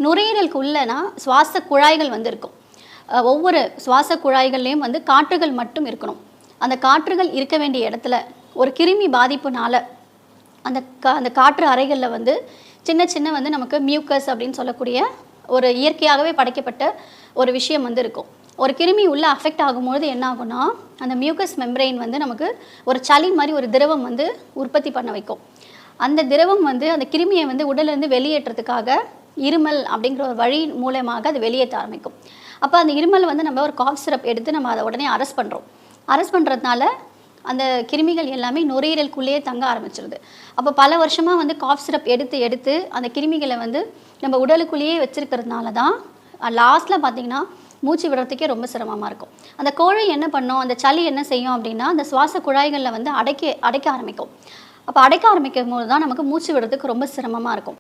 நுரையீரலுக்கு உள்ளனா சுவாச குழாய்கள் வந்து இருக்கும். ஒவ்வொரு சுவாச குழாய்கள்லேயும் வந்து காற்றுகள் மட்டும் இருக்கணும். அந்த காற்றுகள் இருக்க வேண்டிய இடத்துல ஒரு கிருமி பாதிப்புனால அந்த காற்று அறைகளில் வந்து சின்ன சின்ன வந்து நமக்கு மியூக்கஸ் அப்படின்னு சொல்லக்கூடிய ஒரு இயற்கையாகவே படைக்கப்பட்ட ஒரு விஷயம் வந்து இருக்கும். ஒரு கிருமி உள்ளே அஃபெக்ட் ஆகும்பொழுது என்ன ஆகும்னா, அந்த மியூக்கஸ் மெம்பரெயின் வந்து நமக்கு ஒரு சளி மாதிரி ஒரு திரவம் வந்து உற்பத்தி பண்ண வைக்கும். அந்த திரவம் வந்து அந்த கிருமியை வந்து உடலிருந்து வெளியேற்றத்துக்காக இருமல் அப்படிங்கிற ஒரு வழி மூலமாக அது வெளியேற்ற ஆரம்பிக்கும். அப்போ அந்த இருமல் வந்து நம்ம ஒரு காஃப் சிரப் எடுத்து நம்ம அதை உடனே அரெஸ்ட் பண்ணுறோம். அரெஸ்ட் பண்ணுறதுனால அந்த கிருமிகள் எல்லாமே நுரையீரலுக்குள்ளேயே தங்க ஆரம்பிச்சிருது. அப்போ பல வருஷமாக வந்து காஃப் சிரப் எடுத்து எடுத்து அந்த கிருமிகளை வந்து நம்ம உடலுக்குள்ளேயே வச்சிருக்கிறதுனால தான் லாஸ்ட்டில் பார்த்திங்கன்னா மூச்சு விடுறதுக்கே ரொம்ப சிரமமாக இருக்கும். அந்த கோழை என்ன பண்ணும், அந்த சளி என்ன செய்யும் அப்படின்னா, அந்த சுவாச குழாய்களில் வந்து அடைக்க ஆரம்பிக்கும். அப்போ அடைக்க ஆரம்பிக்கும் போது தான் நமக்கு மூச்சு விடுறதுக்கு ரொம்ப சிரமமாக இருக்கும்.